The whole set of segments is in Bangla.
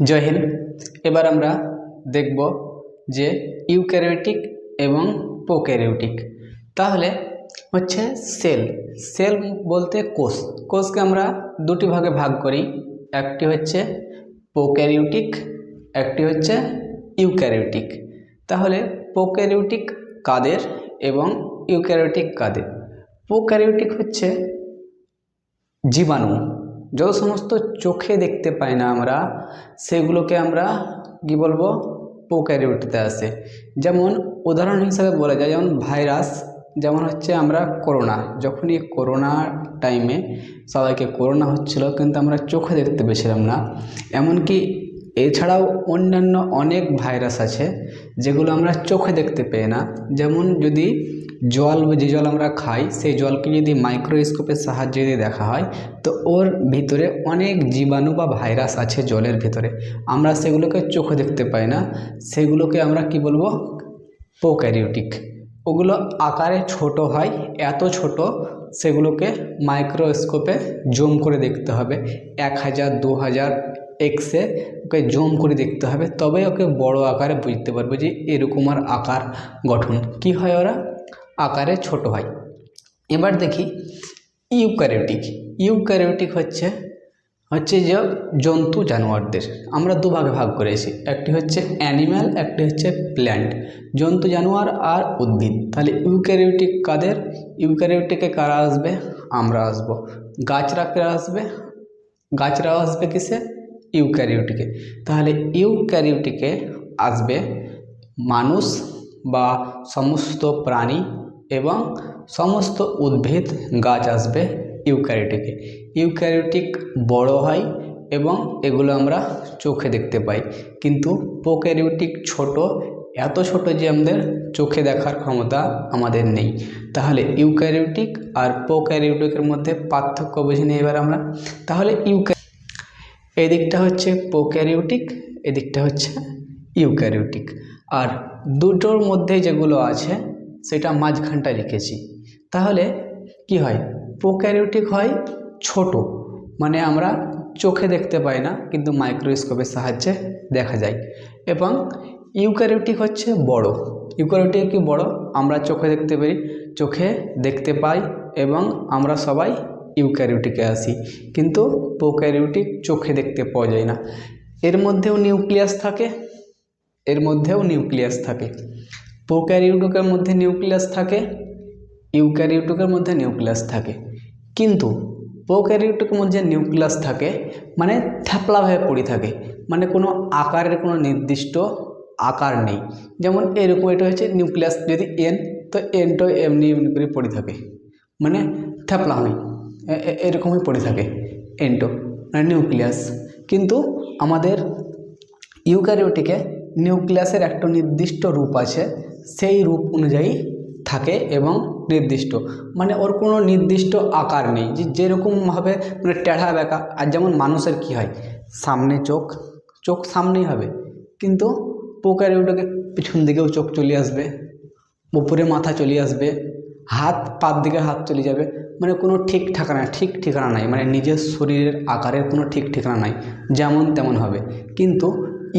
জয় হিন্দ। এবার আমরা দেখব যে ইউক্যারিওটিক এবং প্রোক্যারিওটিক। তাহলে হচ্ছে সেল। সেল বলতে কোষ। কোষকে আমরা দুটি ভাগে ভাগ করি, একটি হচ্ছে প্রোক্যারিওটিক, একটি হচ্ছে ইউক্যারিওটিক। তাহলে প্রোক্যারিওটিক কাদের এবং ইউক্যারিওটিক কাদের? প্রোক্যারিওটিক হচ্ছে জীবাণু, যত সমস্ত চোখে দেখতে পাই না আমরা, সেগুলোকে আমরা কি বলবো, প্রোক্যারিওটিতে আসে। যেমন উদাহরণ হিসাবে বলা যায়, যেমন ভাইরাস, যেমন হচ্ছে আমরা করোনা, যখনই করোনা টাইমে সবাইকে করোনা হচ্ছিল কিন্তু আমরা চোখে দেখতে পেয়েছিলাম না। এমনকি এছাড়াও অন্যান্য অনেক ভাইরাস আছে যেগুলো আমরা চোখে দেখতে পাই না। যেমন যদি যে জল আমরা খাই, সেই জলকে যদি মাইক্রোস্কোপের সাহায্যে যদি দেখা হয়, তো ওর ভিতরে অনেক জীবাণু বা ভাইরাস আছে জলের ভিতরে, আমরা সেগুলোকে চোখে দেখতে পাই না। সেগুলোকে আমরা কি বলবো, প্রোক্যারিওটিক। ওগুলো আকারে ছোট হয়, এত ছোট, সেগুলোকে মাইক্রোস্কোপে জুম করে দেখতে হবে, 1000 2000 এক্সে ওকে জুম করে দেখতে হবে, তবে ওকে বড় আকারে বুঝতে পারবে যে এরকম আর আকার গঠন কি হয়, ওরা আকারে ছোট হয়। এবার দেখি ইউক্যারিওটিক। ইউক্যারিওটিক হচ্ছে যে জন্তু জানোয়ারদের আমরা দুভাগে ভাগ করেছি, একটি হচ্ছে অ্যানিম্যাল, একটি হচ্ছে প্ল্যান্ট। জন্তু জানোয়ার আর উদ্ভিদ। তাহলে ইউক্যারিওটিক কাদের? ইউক্যারিওটিকে কারা আসবে? আমরা আসব। গাছরা কারা আসবে? গাছরাও আসবে কিসে? ইউক্যারিওটিকে। তাহলে ইউক্যারিওটিকে আসবে মানুষ বা সমস্ত প্রাণী এবং সমস্ত উদ্ভিদ, গাছ আসবে ইউক্যারিওটিকে। ইউক্যারিওটিক বড় হয় এবং এগুলো আমরা চোখে দেখতে পাই, কিন্তু প্রোক্যারিওটিক ছোট, এত ছোট যে আমাদের চোখে দেখার ক্ষমতা আমাদের নেই। তাহলে ইউক্যারিওটিক আর প্রোক্যারিওটিকের মধ্যে পার্থক্য বুঝে নিই এবার আমরা। তাহলে এদিকটা হচ্ছে প্রোক্যারিওটিক, এদিকটা হচ্ছে ইউক্যারিওটিক। আর দুটোর মধ্যে যেগুলো আছে সেটা মাঝখানটা রেখেছি। তাহলে কি হয়, প্রোক্যারিওটিক হয় ছোট, মানে আমরা চোখে দেখতে পাই না কিন্তু মাইক্রোস্কোপের সাহায্যে দেখা যায়। এবং ইউক্যারিওটিক হচ্ছে বড়। ইউক্যারিওটিক কি বড়, আমরা চোখে দেখতে পারি, চোখে দেখতে পাই এবং আমরা সবাই ইউক্যারিওটিকে আসি, কিন্তু প্রোক্যারিওটিক চোখে দেখতে পাওয়া যায় না। এর মধ্যেও নিউক্লিয়াস থাকে, এর মধ্যেও নিউক্লিয়াস থাকে। প্রোক্যারিওটিকের মধ্যে নিউক্লিয়াস থাকে, ইউক্যারিওটিকের মধ্যে নিউক্লিয়াস থাকে। কিন্তু প্রোক্যারিওটিকের মধ্যে নিউক্লিয়াস থাকে মানে থ্যাপলাভাবে পড়ে থাকে, মানে কোনো আকারের কোনো নির্দিষ্ট আকার নেই। যেমন এরকম, এটা হচ্ছে নিউক্লিয়াস, যদি এন, তো এনটাও এমনি এমনি করে পড়ে থাকে, মানে থ্যাপলা হয়, এরকমই পড়ে থাকে এনটো, মানে নিউক্লিয়াস। কিন্তু আমাদের ইউক্যারিওটিকে নিউক্লিয়াসের একটা নির্দিষ্ট রূপ আছে, সেই রূপ অনুযায়ী থাকে এবং নির্দিষ্ট, মানে ওর কোনো নির্দিষ্ট আকার নেই, যে যেরকমভাবে মানে টেढ़া বেঁকা। আর যেমন মানুষের কি হয়, সামনে চোখ, চোখ সামনেই হবে, কিন্তু প্রোক্যারিওটিকে পিছন দিকেও চোখ চলে আসবে, উপরে মাথা চলে আসবে, হাত পার দিকে হাত চলে যাবে, মানে কোনো ঠিক ঠিকানা নাই, মানে নিজের শরীরের আকারের কোনো ঠিক ঠিকানা নাই, যেমন তেমন হবে। কিন্তু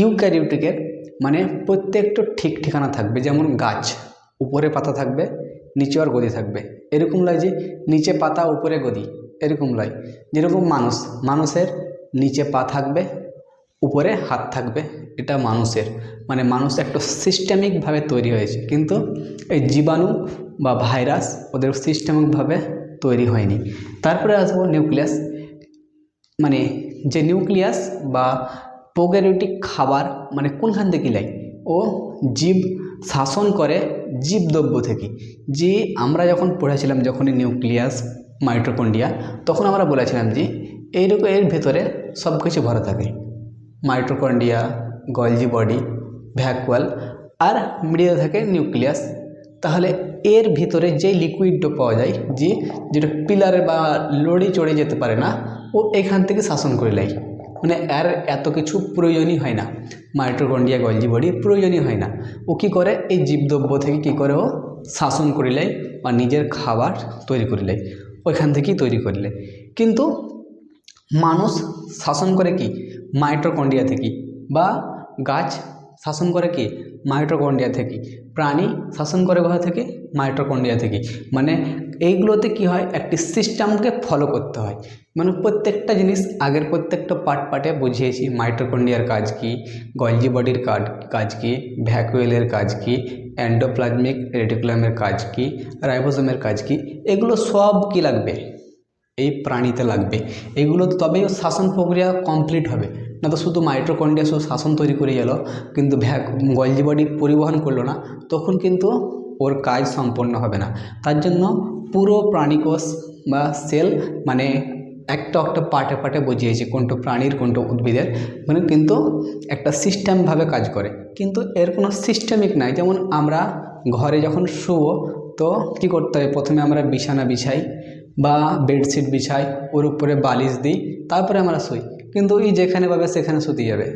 ইউক্যারিওটিকের মানে প্রত্যেকটা ঠিক ঠিকানা থাকবে। যেমন গাছ, উপরে পাতা থাকবে, নিচে আর গদি থাকবে, এরকম লয় যে নিচে পাতা উপরে গদি, এরকম লয়। যেরকম মানুষের নিচে পা থাকবে, উপরে হাত থাকবে, এটা মানুষের, মানে মানুষ একটা সিস্টেমিকভাবে তৈরি হয়েছে। কিন্তু এই জীবাণু বা ভাইরাস ওদের সিস্টেমিকভাবে তৈরি হয়নি। তারপরে আসবো নিউক্লিয়াস। মানে যে নিউক্লিয়াস বা প্রোক্যারিওটিক খাবার মানে কোনখান থেকে লাই, ও জীব শাসন করে জীবদ্রব্য থেকে। যে আমরা যখন পড়েছিলাম, যখনই নিউক্লিয়াস মাইটোকন্ড্রিয়া, তখন আমরা বলেছিলাম যে এইরকম এর ভেতরে সব কিছু ভরা থাকে, মাইটোকন্ড্রিয়া, গলজি বডি, ভ্যাকুয়াল, আর মিডিয়া থাকে নিউক্লিয়াস। তাহলে এর ভিতরে যে লিকুইডটা পাওয়া যায়, যেটা পিলারে বা লড়ি চড়ে যেতে পারে না, ও এখান থেকে শাসন করে নেয়, মানে এর এত কিছু প্রয়োজনই হয় না, মাইটোকন্ড্রিয়া গলজি বডি প্রয়োজনই হয় না। ও কী করে, এই জীবদ্রব্য থেকে কী করে, ও শাসন করে নেয় বা নিজের খাবার তৈরি করে নেয়, ওইখান থেকেই তৈরি করে নেয়। কিন্তু মানুষ শাসন করে কি, মাইটোকন্ড্রিয়া থেকে, বা গাছ শাসন করে কি মাইটোকন্ড্রিয়া থেকে, প্রাণী শাসন করে কোথা থেকে মাইটোকন্ড্রিয়া থেকে। মানে এইগুলোতে কি হয় একটি সিস্টেমকে ফলো করতে হয়। মানে প্রত্যেকটা জিনিস আগের প্রত্যেকটা পার্টে বুঝিয়েছি, মাইটোকন্ড্রিয়ার কাজ কি, গলজি বডির কাজ কি, ভ্যাকুয়েলের কাজ কি, এন্ডোপ্লাজমিক রেটিকুলামের কাজ কি, রাইবোসোমের কাজ কি, এগুলো সব কি লাগবে এই প্রাণীতে লাগবে। এগুলো তবেই শাসন প্রক্রিয়া কমপ্লিট হবে, না তো শুধু মাইটোকন্ড্রিয়া শুধু শাসন তৈরি করে গেল কিন্তু গলজি বডি পরিবহন করলো না, তখন কিন্তু ওর কাজ সম্পন্ন হবে না। তার জন্য পুরো প্রাণীকোষ বা সেল মানে একটা একটা পার্টে বুঝিয়েছি কোনটা প্রাণীর কোনটা উদ্ভিদের, মানে কিন্তু একটা সিস্টেমভাবে কাজ করে। কিন্তু এর কোনো সিস্টেমিক নাই। যেমন আমরা ঘরে যখন শুবো তো কী করতে হয়, প্রথমে আমরা বিছানা বিছাই বা বেডশিট বিছাই, ওর উপরে বালিশ দিই, তারপরে আমরা শুই। কিন্তু এই যেখানে পাবে সেখানে শুতে যাবে,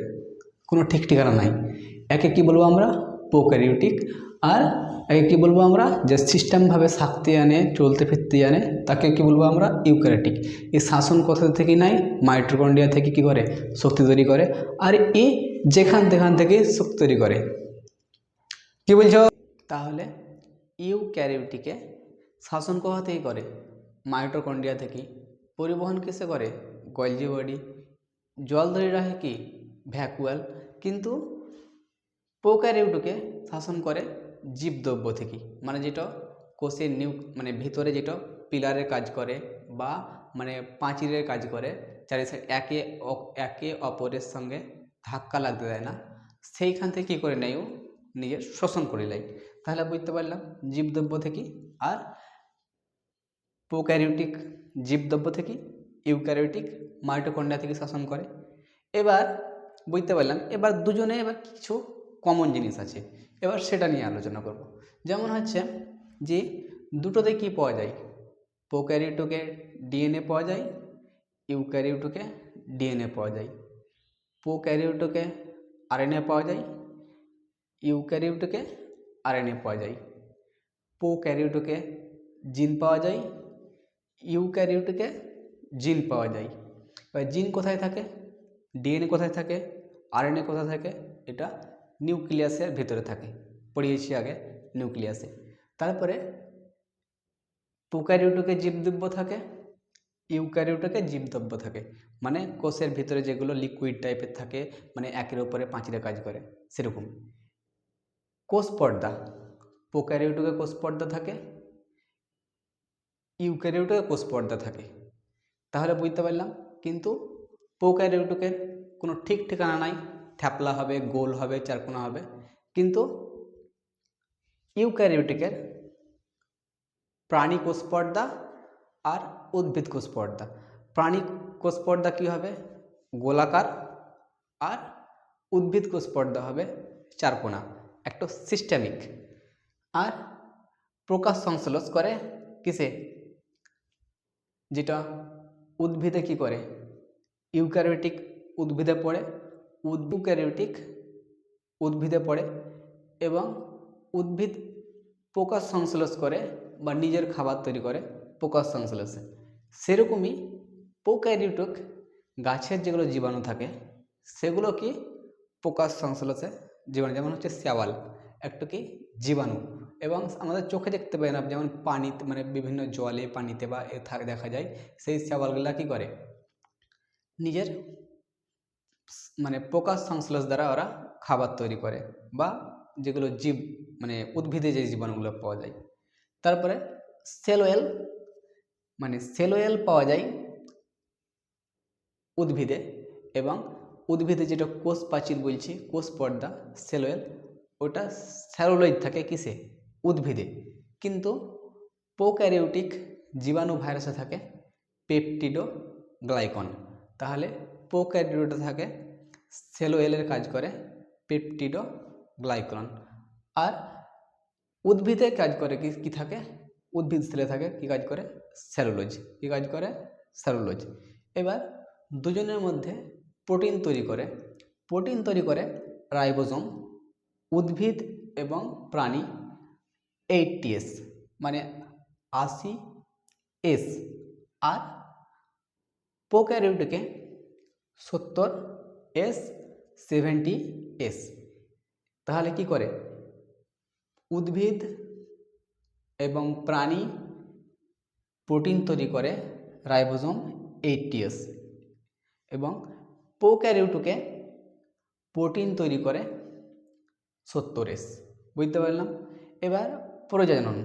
কোনো ঠিক ঠিকানা নাই। একে কি বলবো আমরা প্রোক্যারিওটিক, আর একে কি বলবো আমরা যে সিস্টেমভাবে থাকতে জানে চলতে ফিরতে জানে তাকে কি বলবো আমরা ইউক্যারিওটিক। এই শাসন কোথা থেকে নাই, মাইটোকন্ড্রিয়া থেকে কি করে শক্তি তৈরি করে, আর এই যেখান থেকে শক্তি তৈরি করে। কি বলছো? তাহলে ইউক্যারিওটিকে শাসন কোথা থেকে করে, মাইটোকন্ড্রিয়া থেকে। পরিবহন কিসে করে, গলজি বডি। জল ধরে রাখে কি, ভ্যাকুয়াল। কিন্তু প্রোক্যারিওটিকে শাসন করে জীবদ্রব্য থেকে, মানে যেটা কোষের মানে ভিতরে যেটা পিলারের কাজ করে বা মানে প্রাচীরের কাজ করে, চারি সাইড একে অপরের সঙ্গে ধাক্কা লাগতে দেয় না, সেইখান থেকে কী করে নেয় ও নিজের শোষণ করে নেয়। তাহলে বুঝতে পারলাম জীবদ্রব্য থেকে আর প্রোক্যারিওটিক জীবদ্রব্য থেকে, ইউক্যারিওটিক মাইটোকন্ড্রিয়া থেকে শাসন করে। এবার বুঝতে পারলাম, এবার দুজনে এবার কিছু কমন জিনিস আছে, এবার সেটা নিয়ে আলোচনা করব। যেমন হচ্ছে যে দুটোতে কি পাওয়া যায়, প্রোক্যারিওটিকে ডিএনএ পাওয়া যায়, ইউক্যারিওটিকে ডিএনএ পাওয়া যায়। প্রোক্যারিওটিকে আরএনএ পাওয়া যায়, ইউক্যারিওটিকে আরএনএ পাওয়া যায়। প্রোক্যারিওটিকে জিন পাওয়া যায়, ইউক্যারিওটিকে জিন পাওয়া যায়। এবার জিন কোথায় থাকে, ডিএনএ কোথায় থাকে, আরএনএ কোথায় থাকে, এটা নিউক্লিয়াসের ভেতরে থাকে, পড়িয়েছি আগে নিউক্লিয়াসে। তারপরে প্রোক্যারিওটিকে জীবদ্রব্য থাকে, ইউক্যারিওটিকে জীবদ্রব্য থাকে, মানে কোষের ভিতরে যেগুলো লিকুইড টাইপের থাকে, মানে একের উপরে পাঁচিরে কাজ করে সেরকম। কোষ পর্দা, প্রোক্যারিওটিকে কোষ পর্দা থাকে, ইউক্যারিওটিকে কোষ পর্দা থাকে। তাহলে বুঝতে পারলাম কিন্তু প্রোক্যারিওটিকের কোনো ঠিক ঠিকানা নাই, থ্যাপলা হবে, গোল হবে, চারকোনা হবে। কিন্তু ইউক্যারিওটিকের প্রাণী কোষ পর্দা আর উদ্ভিদ কোষ পর্দা। প্রাণী কোষ পর্দা কী হবে, গোলাকার, আর উদ্ভিদ কোষ পর্দা হবে চারকোনা, একটা সিস্টেমিক। আর প্রকাশ সংশ্লেষ করে কিসে, যেটা উদ্ভিদে কি করে, ইউক্যারিওটিক উদ্ভিদে পড়ে, ইউক্যারিওটিক উদ্ভিদে পড়ে, এবং উদ্ভিদ প্রকাশ সংশ্লেষ করে বা নিজের খাবার তৈরি করে প্রকাশ সংশ্লেষে। সেরকমই প্রোক্যারিওটিক গাছের যেগুলো জীবাণু থাকে সেগুলো কি প্রকাশ সংশ্লেষে জীবাণু, যেমন হচ্ছে শ্যাওয়াল একটা কি জীবাণু, এবং আমাদের চোখে দেখতে পাই না, যেমন পানিতে মানে বিভিন্ন জলে পানিতে বা দেখা যায়, সেই শ্যাওয়ালগুলা কি করে নিজের মানে প্রকাশ সংশ্লেষ দ্বারা ওরা খাবার তৈরি করে, বা যেগুলো জীব মানে উদ্ভিদে যে জীবাণুগুলো পাওয়া যায়। তারপরে সেল ওয়েল, মানে সেল ওয়েল পাওয়া যায় উদ্ভিদে, এবং উদ্ভিদে যেটা কোষ প্রাচীর বলছি, কোষ পর্দা, সেল ওয়েল, ওটা স্যারোলয়েড থাকে কিসে, উদ্ভিদে। কিন্তু প্রোক্যারিওটিক জীবাণু ভাইরাসে থাকে পেপটিডো গ্লাইকন। তাহলে প্রোক্যারিওটে থাকে সেল ওয়েলের কাজ করে পেপটিডো গ্লাইকন, আর উদ্ভিদে কাজ করে কি থাকে, উদ্ভিদ সেলে থাকে কি কাজ করে, সেলুলোজ। কি কাজ করে, সেলুলোজ। এবার দুজনের মধ্যে প্রোটিন তৈরি করে রাইবোজোম। উদ্ভিদ এবং প্রাণী 80S মানে 80S, আর প্রোক্যারিওটিকে 70S 70S। তাহলে কি করে, উদ্ভিদ এবং প্রাণী প্রোটিন তৈরি করে রাইবোজোম 80S, এবং প্রোক্যারিওটকে প্রোটিন তৈরি করে 70S। বুঝতে পারলাম। এবার প্রজনন,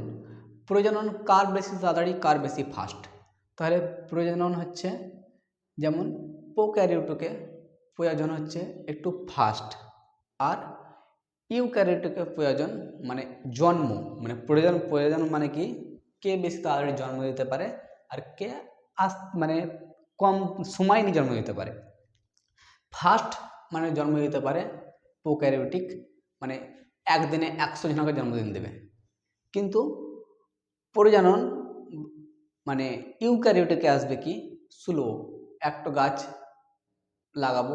প্রজনন কার বেশি তাড়াতাড়ি কার বেশি ফাস্ট? তাহলে প্রজনন হচ্ছে যেমন প্রোক্যারিওটকে প্রয়োজন হচ্ছে একটু ফাস্ট, আর ইউক্যারিওটকে প্রয়োজন মানে জন্ম মানে প্রয়োজন মানে কি, কে বেশি তাড়াতাড়ি জন্ম দিতে পারে আর কে মানে কম সময় নিয়ে জন্ম দিতে পারে। ফার্স্ট মানে জন্ম দিতে পারে প্রোক্যারিওটিক, মানে একদিনে 100 জনকে জন্মদিন দেবে। কিন্তু প্রজনন মানে ইউক্যারিওটিকে আসবে কি স্লো, একটা গাছ লাগাবো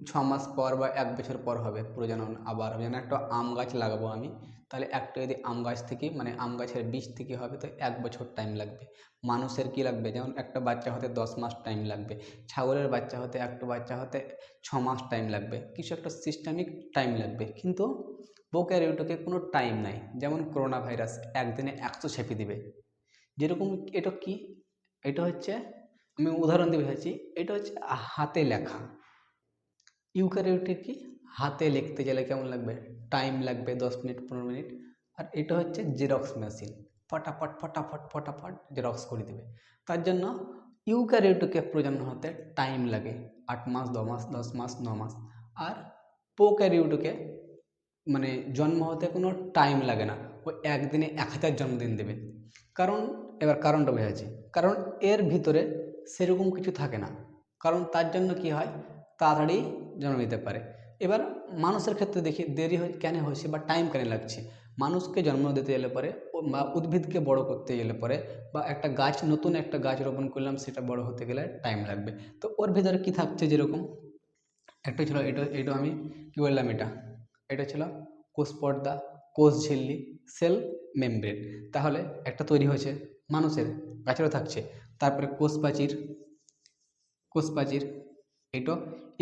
6 মাস পর বা 1 বছর পর হবে প্রজনন। আবার যেন একটা আম গাছ লাগাবো আমি, তাহলে একটা যদি আম গাছ থেকে মানে আম গাছের বীজ থেকে হবে তো 1 বছর টাইম লাগবে। মানুষের কি লাগবে, যেমন একটা বাচ্চা হতে 10 মাস টাইম লাগবে, ছাগলের বাচ্চা হতে একটা বাচ্চা হতে 6 মাস টাইম লাগবে, কিছু একটা সিস্টেমিক টাইম লাগবে। কিন্তু প্রোক্যারিওটকে কোনো টাইম নাই, যেমন করোনা ভাইরাস একদিনে 100 ছেপে দিবে। যেরকম এটা কি, এটা হচ্ছে আমি উদাহরণ দিয়ে বোঝাচ্ছি, এটা হচ্ছে হাতে লেখা। ইউক্যারিওটিক কি হাতে লিখতে গেলে কেমন লাগবে, টাইম লাগবে 10 মিনিট 15 মিনিট। আর এটা হচ্ছে জেরক্স মেশিন, ফটাফট ফটাফট ফটাফট জেরক্স করে দেবে। তার জন্য ইউক্যারিওটিকে প্রজনন হতে টাইম লাগে 8 মাস 10 মাস 10 মাস 9 মাস। আর প্রোক্যারিওটিকে মানে জন্ম হতে কোনো টাইম লাগে না, ও একদিনে 1000 জন্মদিন দেবে। কারণ এবার কারণটা বোঝাচ্ছি, কারণ এর ভিতরে সেরকম কিছু থাকে না, কারণ তার জন্য কি হয় তাড়াতাড়ি জন্ম নিতে পারে। এবার মানুষের ক্ষেত্রে দেখি দেরি কেন হয়েছে বা টাইম কেন লাগছে। মানুষকে জন্ম দিতে গেলে পরে বা উদ্ভিদকে বড় করতে গেলে পরে বা একটা গাছ নতুন একটা গাছ রোপণ করলাম সেটা বড় হতে গেলে টাইম লাগবে। তো ওর ভিতরে কি থাকছে, যেরকম একটা ছিল এটা আমি কি বললাম, এটা ছিল কোষ পর্দা, কোষ ঝিল্লি, সেল মেমব্রেন। তাহলে একটা তৈরি হয়েছে মানুষের, গাছেরও থাকছে। তারপরে কোষ প্রাচীর এটা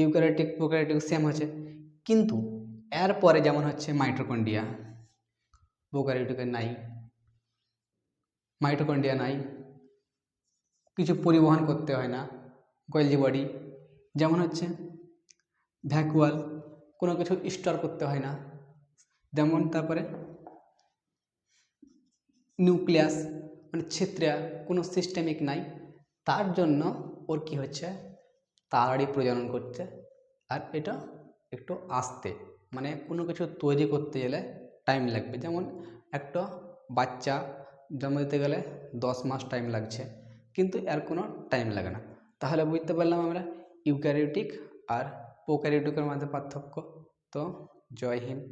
ইউক্যারিওটিক প্রোক্যারিওটিক সেম হচ্ছে। কিন্তু এরপরে যেমন হচ্ছে মাইটোকন্ড্রিয়া, প্রোক্যারিওটিকের নাই, মাইটোকন্ড্রিয়া নাই, কিছু পরিবহন করতে হয় না, গলজি বডি যেমন হচ্ছে ভ্যাকুয়াল, কোনো কিছু স্টোর করতে হয় না যেমন। তারপরে নিউক্লিয়াস মানে ছিত্রিয়া, কোনো সিস্টেমিক নাই। তার জন্য ওর কি হচ্ছে তাড়াতাড়ি প্রজনন করছে। আর এটা একটু আস্তে, মানে কোনো কিছু তৈরি করতে গেলে টাইম লাগবে। যেমন একটা বাচ্চা জন্ম দিতে গেলে 10 মাস টাইম লাগছে, কিন্তু এর কোনো টাইম লাগে না। তাহলে বুঝতে পারলাম আমরা ইউক্যারিওটিক আর প্রোক্যারিওটিকের মধ্যে পার্থক্য। তো জয় হিন্দ।